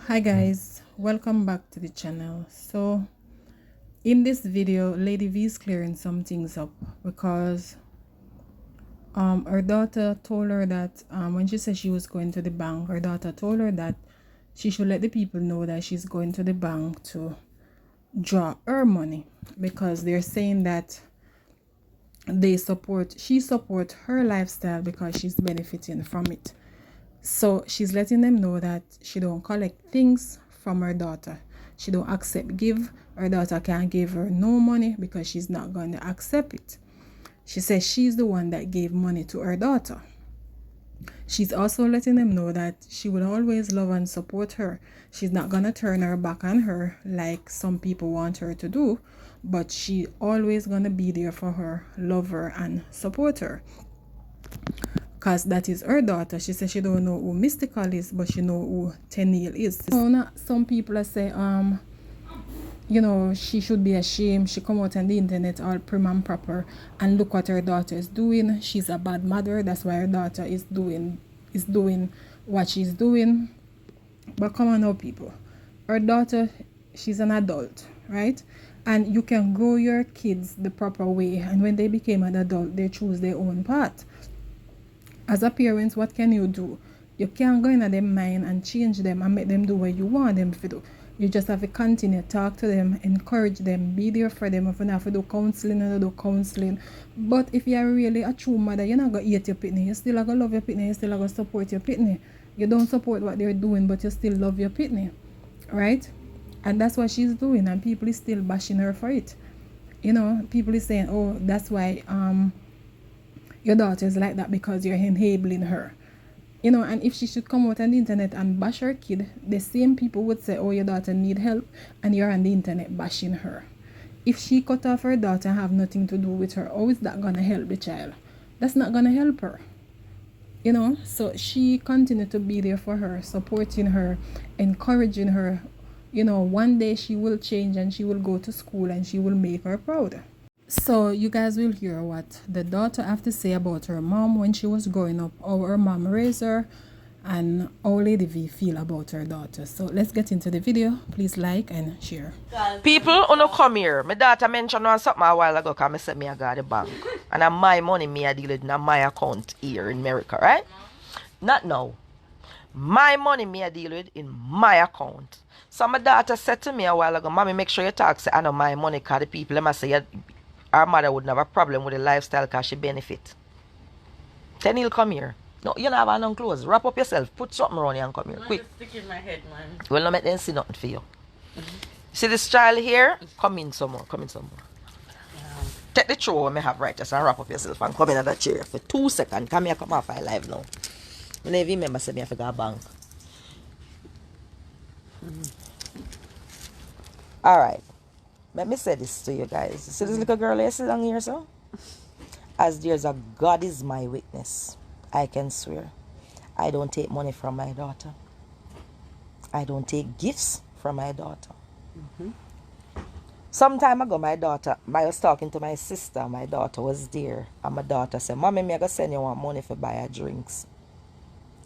Hi guys, welcome back to the channel. So in this video, Lady V is clearing some things up because her daughter told her that when she said she was going to the bank, her daughter told her that she should let the people know that she's going to the bank to draw her money, because they're saying that she support her lifestyle because she's benefiting from it. So she's letting them know that she don't collect things from her daughter. She don't accept give. Her daughter can't give her no money because she's not going to accept it. She says she's the one that gave money to her daughter. She's also letting them know that she will always love and support her. She's not going to turn her back on her like some people want her to do, but she always going to be there for her, love her and support her, because that is her daughter. She says she don't know who Mystical is, but she know who Tenille is. So some people are say she should be ashamed. She come out on the internet all prim and proper, and look what her daughter is doing. She's a bad mother. That's why her daughter is doing what she's doing. But come on now, people. Her daughter, she's an adult, right? And you can grow your kids the proper way, and when they became an adult, they choose their own path. As a parent, what can you do? You can't go in their mind and change them and make them do what you want them to do. You just have to continue, talk to them, encourage them, be there for them. If you have to do counseling, you do counseling. But if you're really a true mother, you're not going to hate your pitney. You still going to love your pitney. You still going to support your pitney. You don't support what they're doing, but you still love your pitney. Right? And that's what she's doing, and people is still bashing her for it. People is saying, oh, that's why your daughter is like that because you're enabling her. And if she should come out on the internet and bash her kid, the same people would say, oh, your daughter need help, and you're on the internet bashing her. If she cut off her daughter and have nothing to do with her, how is that going to help the child? That's not going to help her. So she continued to be there for her, supporting her, encouraging her. One day she will change and she will go to school and she will make her proud. So you guys will hear what the daughter have to say about her mom when she was growing up, how her mom raised her, and how Lady V feel about her daughter. So let's get into the video. Please like and share. People who come here, my daughter mentioned on something a while ago because I said I got the bank. And my money I deal with in my account here in America, right? Not now. My money I deal with in my account. So my daughter said to me a while ago, Mommy, make sure you talk say I know my money because the people let me say our mother wouldn't have a problem with the lifestyle because she benefit. Then he'll come here. No, you don't have no clothes. Wrap up yourself. Put something around you and come here. Quick. Just stick in my head, man. Well, not make them see nothing for you. See this child here? Come in some more. Come in some more. Take the throw I have right just and wrap up yourself and come in at that chair for 2 seconds. Come here, come off my live now. I never remember say me I forgot bank. Alright. Let me say this to you guys. See this little girl here sit down here, so? As there's a God is my witness, I can swear. I don't take money from my daughter. I don't take gifts from my daughter. Some time ago, I was talking to my sister. My daughter was there. And my daughter said, Mommy, I'm going to send you one money for buy her drinks.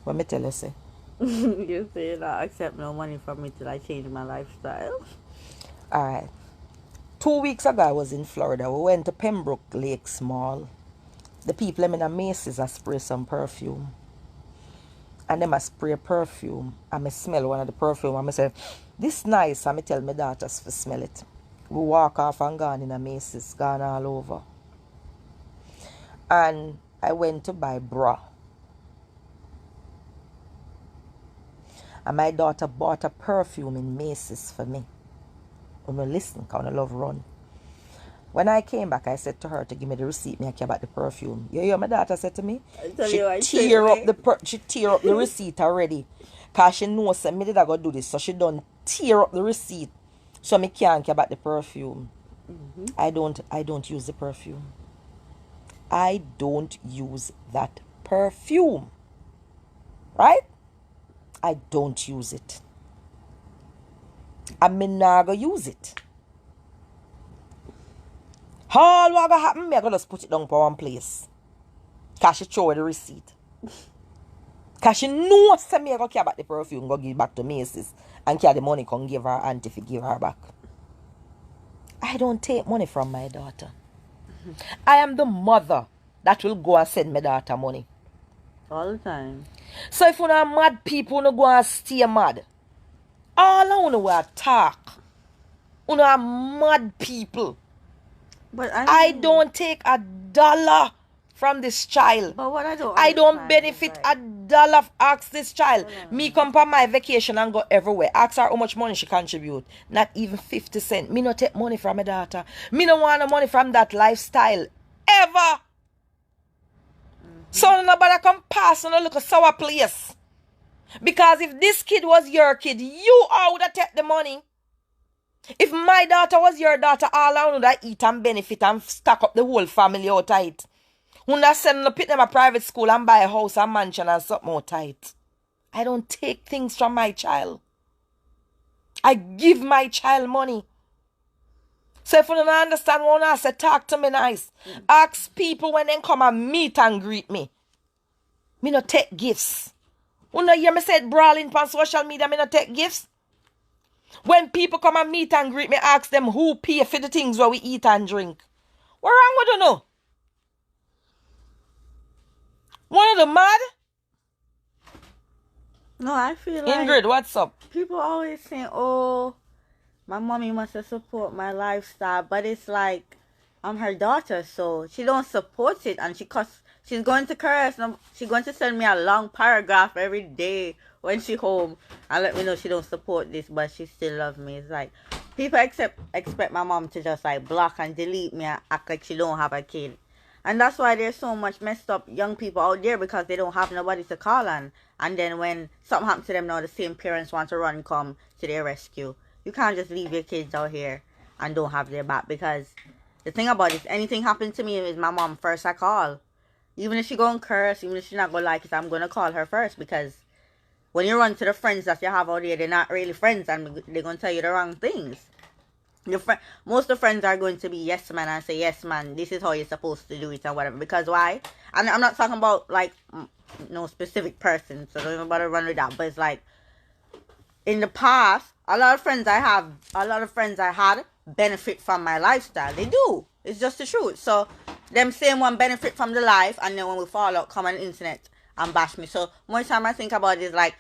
What me tell you, say? You say not accept no money from me till I change my lifestyle. Alright. 2 weeks ago, I was in Florida. We went to Pembroke Lakes Mall. The people in the Macy's spray some perfume. And them spray perfume. And I smell one of the perfume. And I say, this nice. And I tell my daughters to smell it. We walk off and gone in a Macy's. Gone all over. And I went to buy bra. And my daughter bought a perfume in Macy's for me. When I listen, because I love run. When I came back, I said to her to give me the receipt. I care about the perfume. You hear my daughter said to me? She tear up the receipt already. Because she knows that me did I go do this. So she done tear up the receipt. So me can't care about the perfume. I don't use the perfume. I don't use that perfume. Right? I don't use it. I'm not going to use it. All what going to happen, I'm going to just put it down for one place. Because she throw the receipt. Because she knows that me go care about the perfume, go give it back to Macy's. And carry the money, come give her auntie to give her back. I don't take money from my daughter. I am the mother that will go and send my daughter money. All the time. So if you are mad people, you go and stay mad. All I want to talk. You are mad people. But I don't take $1 from this child. But what I don't benefit $1. Ask this child. Me come on my vacation and go everywhere. Ask her how much money she contribute. Not even 50 cents. Me not take money from my daughter. Me no want no money from that lifestyle. Ever. So nobody come pass and look a sour place. Because if this kid was your kid, you all would have take the money. If my daughter was your daughter, all I would have eat and benefit and stack up the whole family out tight. Would have send them pick them a private school and buy a house and mansion and something out tight. I don't take things from my child. I give my child money. So if you don't understand what I say, talk to me nice. Ask people when they come and meet and greet me. Me no take gifts. You know hear me say brawling on social media, me no take gifts. When people come and meet and greet me, ask them who pay for the things where we eat and drink. What wrong with you know? One of the mad? No, I feel like Ingrid, what's up? people always say, oh, my mommy must support my lifestyle, but it's like I'm her daughter, so she don't support it, and she's going to curse, and she's going to send me a long paragraph every day when she home and let me know she don't support this, but she still love me. It's like people expect my mom to just like block and delete me and act like she don't have a kid. And that's why there's so much messed up young people out there, because they don't have nobody to call on. And then when something happens to them now, the same parents want to run and come to their rescue. You can't just leave your kids out here and don't have their back, because the thing about it, anything happened to me, is my mom first I call. Even if she gonna curse, even if she not gonna like it, I'm gonna call her first, because when you run to the friends that you have out there, they're not really friends and they're gonna tell you the wrong things. Most of the friends are going to be yes man and say yes man, this is how you're supposed to do it and whatever. Because why? And I'm not talking about like no specific person, so don't even bother run with that. But it's like in the past, a lot of friends I had benefit from my lifestyle. They do. It's just the truth. So them same one benefit from the life, and then when we fall out, come on the internet and bash me. So more time I think about it is like,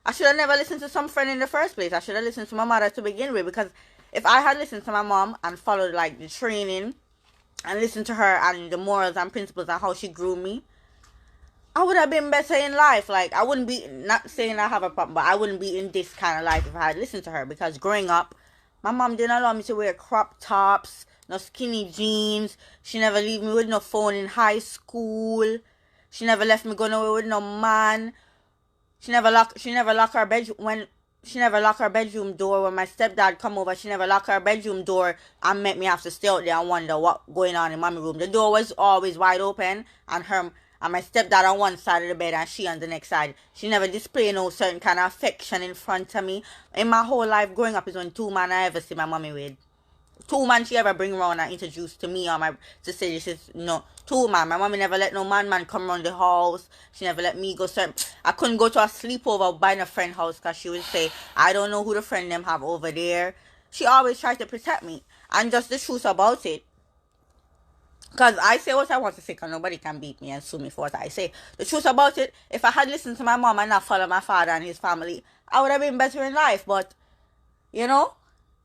I should have never listened to some friend in the first place. I should have listened to my mother to begin with, because if I had listened to my mom and followed like the training and listened to her and the morals and principles and how she grew me, I would have been better in life. Like, I wouldn't be, not saying I have a problem, but I wouldn't be in this kind of life if I had listened to her. Because growing up, my mom didn't allow me to wear crop tops, no skinny jeans. She never leave me with no phone in high school. She never left me go nowhere with no man. She never lock her bedroom she never lock her bedroom door when my stepdad come over. She never lock her bedroom door and make me have to stay out there and wonder what going on in mommy room. The door was always wide open, and my stepdad on one side of the bed and she on the next side. She never displayed no certain kind of affection in front of me. In my whole life growing up is when 2 man I ever see my mommy with. 2 man she ever bring around and introduce to me or to say this is no 2 man. My mommy never let no man come around the house. She never let me go certain. I couldn't go to a sleepover by a friend house, because she would say, I don't know who the friend them have over there. She always tried to protect me. And just the truth about it, because I say what I want to say, because nobody can beat me and sue me for what I say. The truth about it, if I had listened to my mom and not followed my father and his family, I would have been better in life. But you know,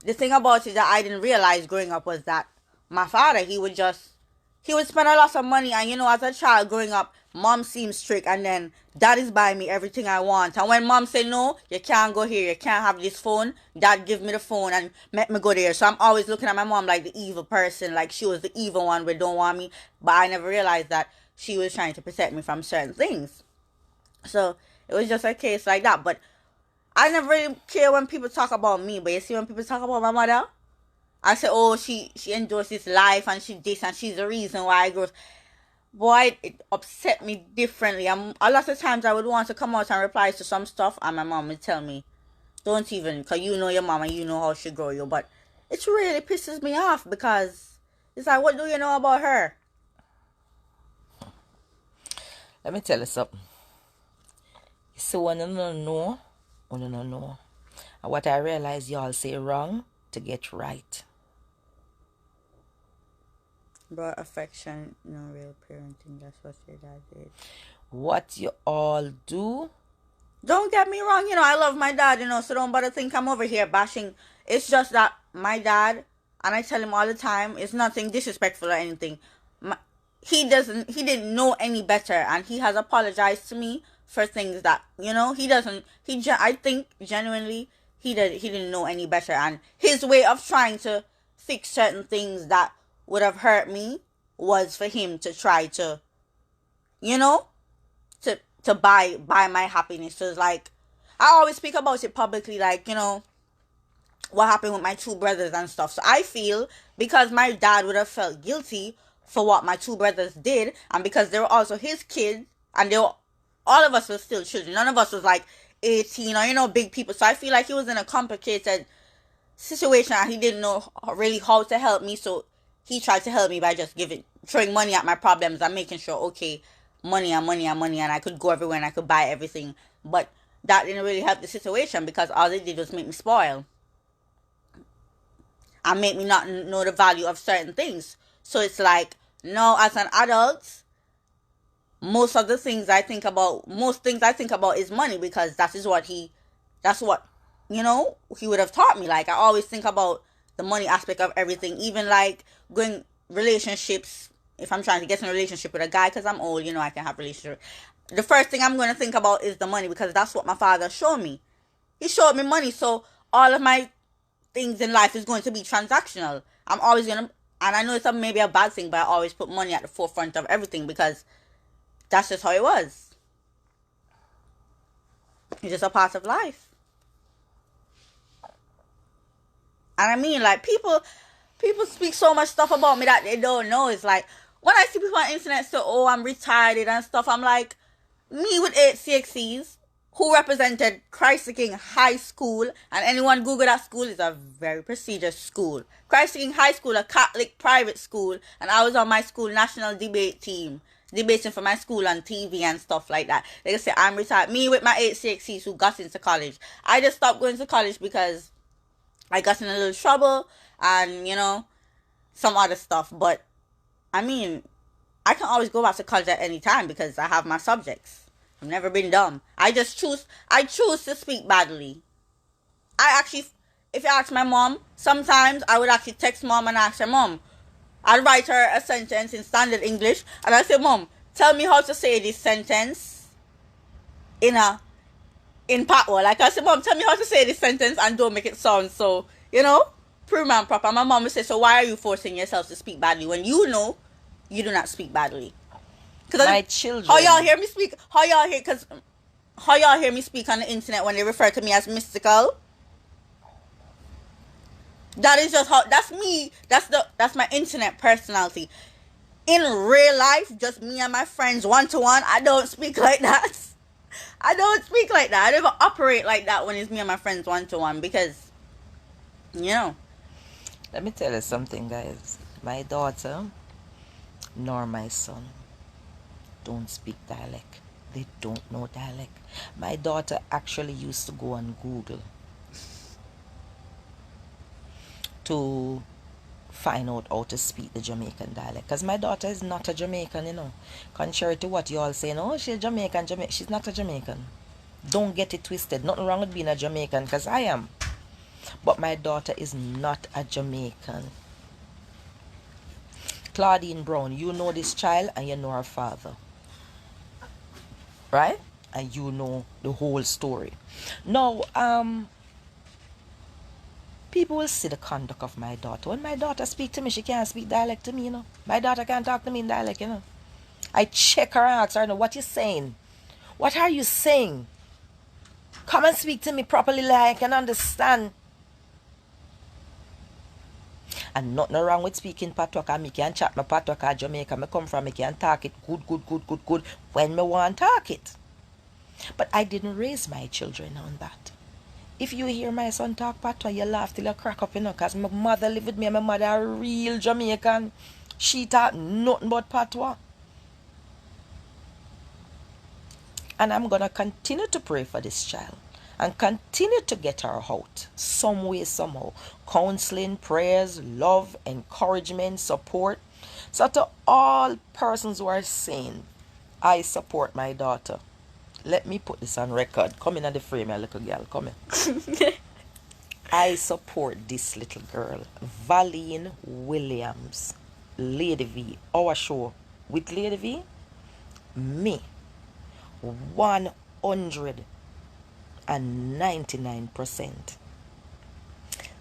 the thing about it that I didn't realize growing up was that my father, he would spend a lot of money. And you know, as a child growing up, mom seems strict, and then dad is buying me everything I want. And when mom say no, you can't go here, you can't have this phone, dad give me the phone and make me go there. So I'm always looking at my mom like the evil person, like she was the evil one who don't want me. But I never realized that she was trying to protect me from certain things. So it was just a case like that. But I never really care when people talk about me. But you see, when people talk about my mother, I say, oh, she endures this life and she this and she's the reason why I grow. Boy, it upset me differently. A lot of times I would want to come out and reply to some stuff, and my mom would tell me, don't even, because you know your mama, you know how she grow you. But it really pisses me off, because it's like, what do you know about her? Let me tell you something. So I don't know. I don't know. And what I realize y'all say wrong to get right. But affection, no real parenting. That's what your dad did. What you all do. Don't get me wrong, I love my dad, so don't bother think I'm over here bashing. It's just that my dad, and I tell him all the time, it's nothing disrespectful or anything. He didn't know any better, and he has apologized to me for things that, I think genuinely he didn't know any better, and his way of trying to fix certain things that would have hurt me was for him to try to, to buy my happiness. So it's like, I always speak about it publicly, like, what happened with my two brothers and stuff. So I feel because my dad would have felt guilty for what my two brothers did, and because they were also his kids, and all of us were still children. None of us was like 18 or, big people. So I feel like he was in a complicated situation and he didn't know really how to help me. So he tried to help me by just throwing money at my problems and making sure, okay, money and I could go everywhere and I could buy everything. But that didn't really help the situation, because all they did was make me spoil and make me not know the value of certain things. So it's like, now as an adult, most things I think about is money, because that's what he would have taught me. Like, I always think about the money aspect of everything, even like going relationships. If I'm trying to get in a relationship with a guy, because I'm old, I can have a relationship. The first thing I'm going to think about is the money, because that's what my father showed me. He showed me money, so all of my things in life is going to be transactional. I'm always going to, and I know it's maybe a bad thing, but I always put money at the forefront of everything, because that's just how it was. It's just a part of life. And I mean, like, people speak so much stuff about me that they don't know. It's like, when I see people on the internet say, oh, I'm retarded and stuff, I'm like, me with 8 CXCs, who represented Christ the King High School, and anyone Google that school, is a very prestigious school. Christ the King High School, a Catholic private school, and I was on my school national debate team, debating for my school on TV and stuff like that. They say I'm retired. Me with my 8 CXCs who got into college. I just stopped going to college because I got in a little trouble and, some other stuff. But, I mean, I can always go back to college at any time because I have my subjects. I've never been dumb. I choose to speak badly. If you ask my mom, sometimes I would actually text mom and ask her, Mom, I'll write her a sentence in standard English, and I say, Mom, tell me how to say this sentence in patois. Like, I say, Mom, tell me how to say this sentence and don't make it sound so, prim and proper. My mom would say, so why are you forcing yourself to speak badly when you know you do not speak badly? My children. How y'all hear me speak on the internet when they refer to me as mystical? That is just that's me. That's my internet personality. In real life, just me and my friends one-to-one, I don't speak like that. I never operate like that when it's me and my friends one-to-one, because, Let me tell you something, guys. My daughter nor my son don't speak dialect. They don't know dialect. My daughter actually used to go on Google to find out how to speak the Jamaican dialect, because my daughter is not a Jamaican, contrary to what you all say. No, she's Jamaican. She's not a Jamaican. Don't get it twisted. Nothing wrong with being a Jamaican, because I am, but my daughter is not a Jamaican. Claudine Brown, you know this child and you know her father, right? And you know the whole story. Now, people will see the conduct of my daughter. When my daughter speak to me, she can't speak dialect to me, My daughter can't talk to me in dialect, I check her and ask her, what you saying? What are you saying? Come and speak to me properly like I can understand. And nothing wrong with speaking patois, because I can chat my patois, because Jamaica I come from, I can talk it good when I want to talk it. But I didn't raise my children on that. If you hear my son talk patois, you laugh till you crack up, because my mother lived with me, and my mother a real Jamaican. She talk nothing but patois. And I'm going to continue to pray for this child and continue to get her out some way, somehow. Counseling, prayers, love, encouragement, support. So to all persons who are saying, I support my daughter, let me put this on record. Come in at the frame, my little girl. Come in. I support this little girl, Valine Williams, Lady V. Our show with Lady V, me, 199%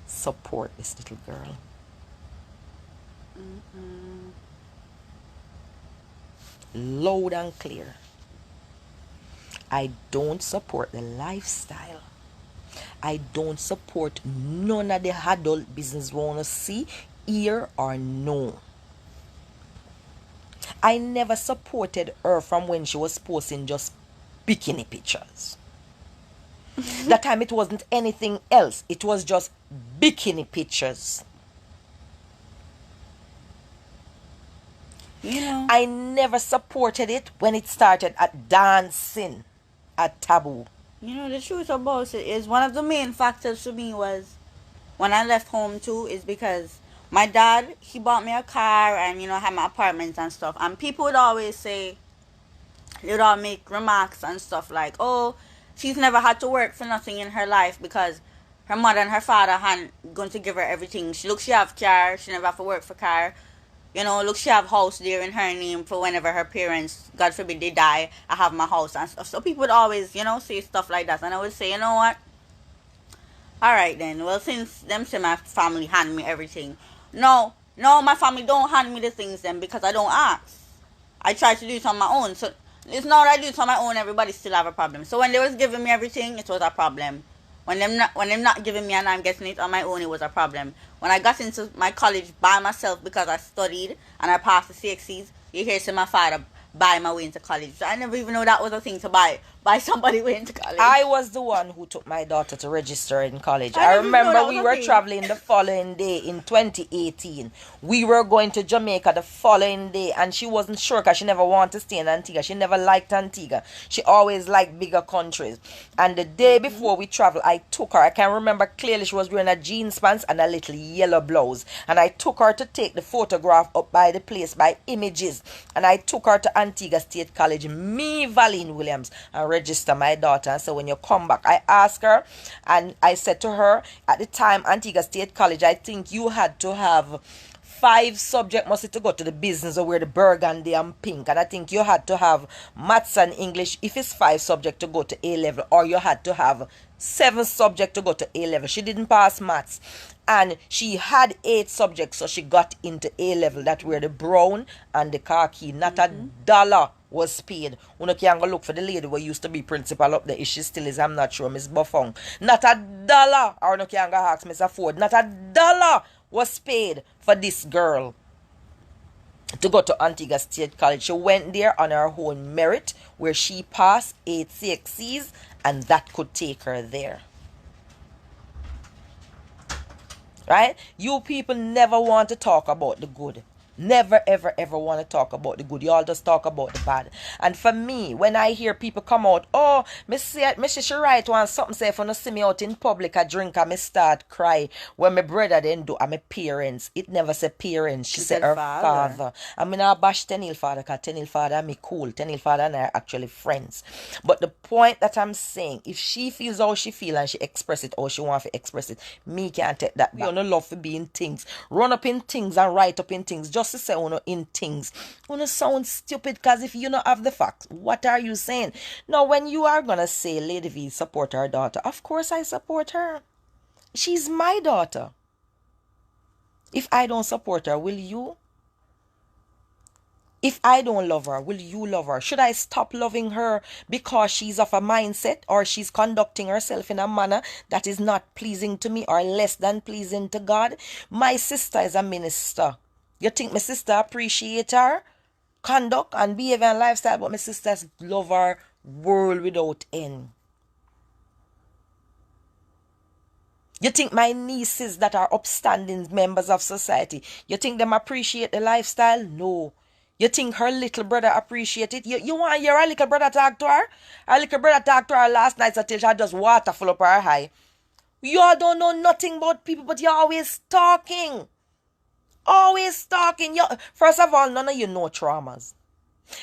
support this little girl. Loud and clear. I don't support the lifestyle. I don't support none of the adult business we want to see, hear, or know. I never supported her from when she was posting just bikini pictures. That time it wasn't anything else. It was just bikini pictures. You know, I never supported it when it started at dancing at Taboo. you know, the truth about it is one of the main factors for me was when I left home too is because my dad, he bought me a car and, you know, had my apartment and stuff. And people would always say, they would all make remarks and stuff like, oh, she's never had to work for nothing in her life because her mother and her father hadn't going to give her everything. She have car, she never have to work for car. You know, look, she have house there in her name for whenever her parents, God forbid, they die, I have my house and stuff. So people would always, you know, say stuff like that. And I would say, you know what? All right then. Well, since them say my family hand me everything. No, my family don't hand me the things then because I don't ask. I try to do it on my own. So it's not that I do it on my own, everybody still have a problem. So when they was giving me everything, it was a problem. When them not giving me and I'm getting it on my own, it was a problem. When I got into my college by myself because I studied and I passed the CXCs, you hear say my father buy my way into college. So I never even know that was a thing to buy somebody way into college. I was the one who took my daughter to register in college. I I didn't know that remember was we a were thing. traveling the following day in 2018. We were going to Jamaica the following day, and she wasn't sure because she never wanted to stay in Antigua. She never liked Antigua. She always liked bigger countries. And the day before we traveled, I took her. I can remember clearly she was wearing a jeans pants and a little yellow blouse. And I took her to take the photograph up by the place by Images. And I took her to Antigua State College, me, Valine Williams, and register my daughter. And so when you come back, I asked her, and I said to her, at the time, Antigua State College, I think you had to have 5 subjects must to go to the business or wear the burgundy and pink. And I think you had to have maths and English if it's 5 subjects to go to A level, or you had to have 7 subjects to go to A level. She didn't pass maths. And she had 8 subjects, so she got into A level. That were the brown and the khaki. Not a dollar was paid. Uno can go look for the lady who used to be principal up there. If she still is, I'm not sure, Miss Buffon. Not a dollar. Or uno can go ask Miss Ford. Not a dollar was paid for this girl to go to Antigua State College. She went there on her own merit, where she passed 8 CXCs, and that could take her there. Right? You people never want to talk about the good. Never, ever, ever want to talk about the good. You all just talk about the bad. And for me, when I hear people come out, oh, me she write one something say if you see me out in public, I drink and me start cry. When my brother then do, and my parents. It never say parents. She said her father. I mean, I bash Tenil father, because Tenil father and me cool. Tenil father and I are actually friends. But the point that I'm saying, if she feels how she feel and she express it how she want to express it, me can't take that back. You don't love to be in things. Run up in things and write up in things. Just to say uno in things. Uno sound stupid because if you don't have the facts, what are you saying? Now, when you are going to say Lady V support her daughter, of course I support her. She's my daughter. If I don't support her, will you? If I don't love her, will you love her? Should I stop loving her because she's of a mindset or she's conducting herself in a manner that is not pleasing to me or less than pleasing to God? My sister is a minister. You think my sister appreciate her conduct and behavior and lifestyle, but my sisters love her world without end. You think my nieces that are upstanding members of society, you think them appreciate the lifestyle? No. You think her little brother appreciate it? You want to hear her little brother talk to her? Her little brother talked to her last night until she had just water full up her eye. You all don't know nothing about people, but you're always talking. Always talking. First of all, none of you know traumas.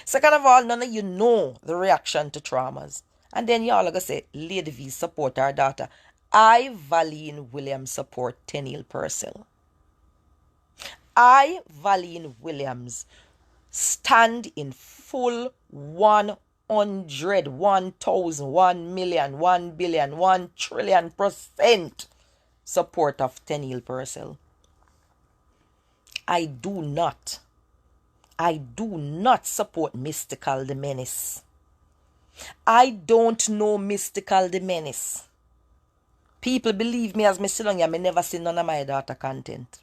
Second of all, none of you know the reaction to traumas. And then y'all are going to say, Lady V support her daughter. I, Valine Williams, support Tenille Purcell. I, Valine Williams, stand in full 100, 1,000, 1 million, 1 billion, 1 trillion% support of Tenille Purcell. I do not support Mystical the Menace. I don't know Mystical the Menace. People believe me as me sit on here, me never seen none of my daughter content.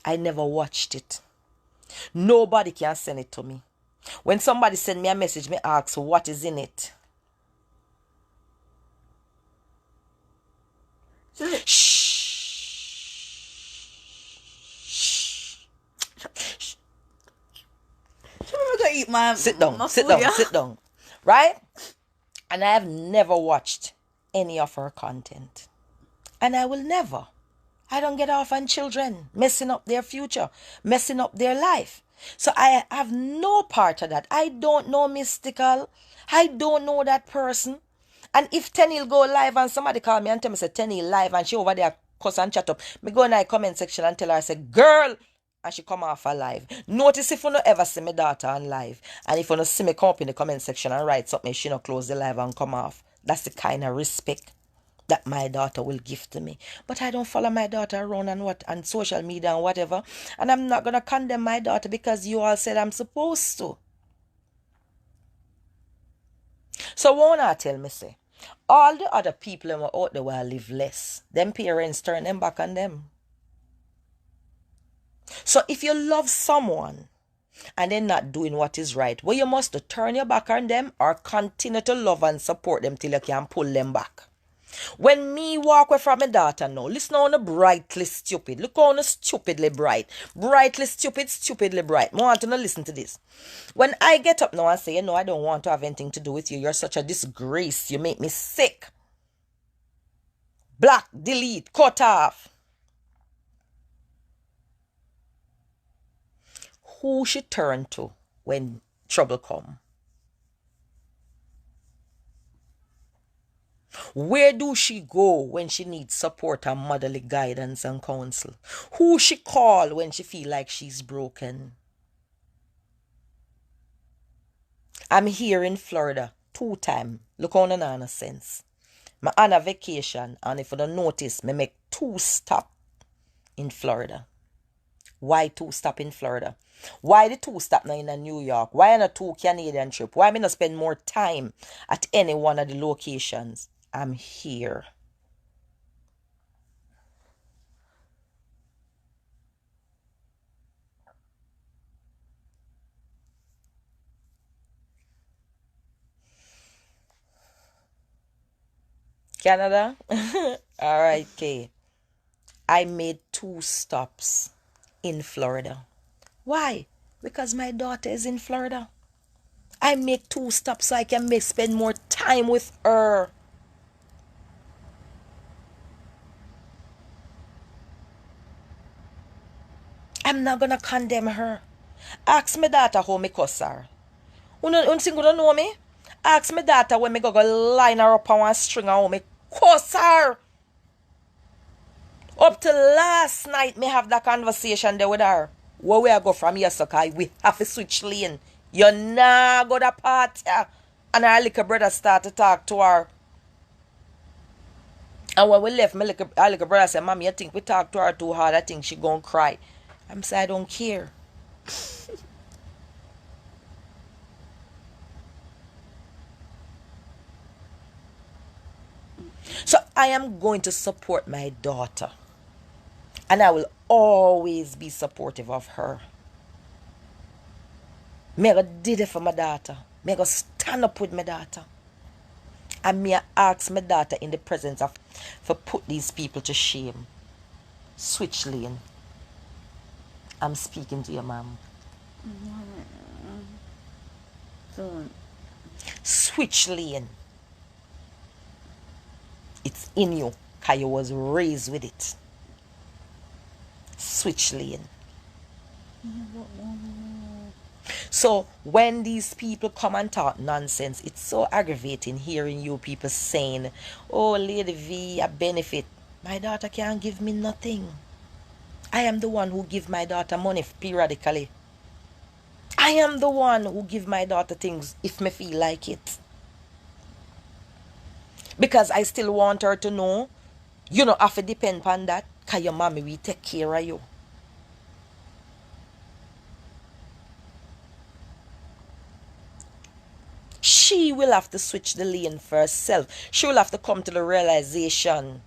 I never watched it. Nobody can send it to me. When somebody send me a message, me ask what is in it. Shh. Sit down. Right? And I have never watched any of her content. And I will never. I don't get off on children messing up their future, messing up their life. So I have no part of that. I don't know Mystical. I don't know that person. And if Tenille go live and somebody call me and tell me, say, Tenille live, and she over there cuss and chat up, me go in the comment section and tell her, I say, girl, and she come off her live. Notice if you no ever see my daughter on live, and if you no see me come up in the comment section and write something, she no close the live and come off. That's the kind of respect that my daughter will give to me. But I don't follow my daughter around and social media and whatever. And I'm not gonna condemn my daughter because you all said I'm supposed to. So won't I tell me, say, all the other people who are out there will live less. Them parents turn them back on them. So if you love someone and they're not doing what is right, well, you must turn your back on them or continue to love and support them till you can pull them back. When me walk away from my daughter now, listen on the brightly stupid. Look on the stupidly bright. Brightly stupid, stupidly bright. I want to listen to this. When I get up now and say, I don't want to have anything to do with you. You're such a disgrace. You make me sick. Block, delete, cut off. Who she turn to when trouble come? Where do she go when she needs support and motherly guidance and counsel? Who she call when she feel like she's broken? I'm here in Florida 2 times. Look on another sense. I'm on a vacation, and if you don't notice, I make 2 stops in Florida. Why 2 stops in Florida? Why the 2 stops now in New York? Why not 2 Canadian trip? Why me not spend more time at any one of the locations? I'm here. Canada? All right, okay. I made 2 stops in Florida. Why? Because my daughter is in Florida. I make 2 stops so I can spend more time with her. I'm not gonna condemn her. Ask my daughter how me cuss her. You don't know me? Ask my daughter when me go line her up on one string and how me cuss her. Up till last night, me have that conversation there with her. Where we go from here, so we have to switch lane. You nah go to party. And her little brother start to talk to her. And when we left, her little brother said, Mommy, I think we talk to her too hard. I think she gonna cry. I'm saying, I don't care. So I am going to support my daughter. And I will always be supportive of her. Me go did it for my daughter. Me go stand up with my daughter. And me ask my daughter in the presence of, for put these people to shame. Switch lane. I'm speaking to your mom. Soon. Switch lane. It's in you, because you was raised with it. Switch lane. So when these people come and talk nonsense, it's so aggravating hearing you people saying, oh, Lady V, a benefit. My daughter can't give me nothing. I am the one who give my daughter money periodically. I am the one who give my daughter things if me feel like it. Because I still want her to know, you know, have to depend on that, because your mommy will take care of you. She will have to switch the lane for herself. She will have to come to the realization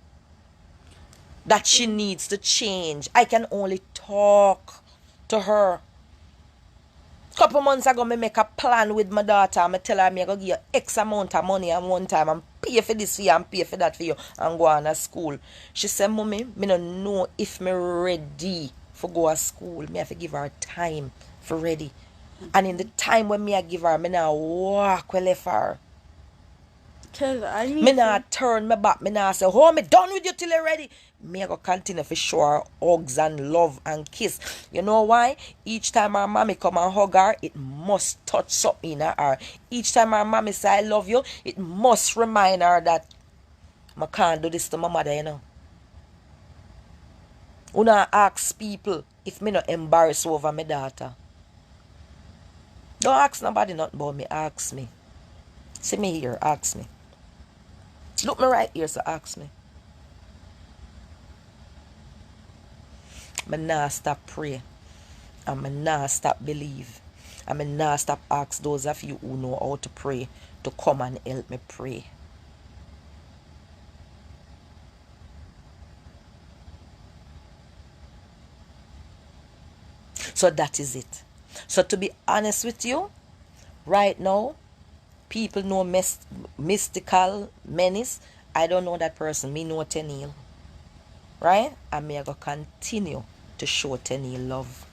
that she needs to change. I can only talk to her. Couple months ago, me make a plan with my daughter. I tell her I'm going to give you X amount of money at one time and pay for this for you and pay for that for you and go on to school. She said, Mommy, me don't know if me ready for go to school. Me have to give her time for ready. And in the time when me I give her, me now walk well for her. Me not turn my back. Me not say, oh, me done with you till you're ready. Me I go continue for show her hugs and love and kiss. You know why? Each time her mommy come and hug her, it must touch something in her. Each time her mommy say, I love you, it must remind her that I can't do this to my mother, you know. Una ask people if me not embarrassed over my daughter. Don't ask nobody nothing about me, ask me. See me here, ask me. Look me right here, so ask me. I nah stop pray. And I nah stop believe. And I nah stop ask those of you who know how to pray to come and help me pray. So that is it. So to be honest with you, right now, people know mystical menace. I don't know that person. Me know Tenil. Right? And me I go continue to show Tenil love.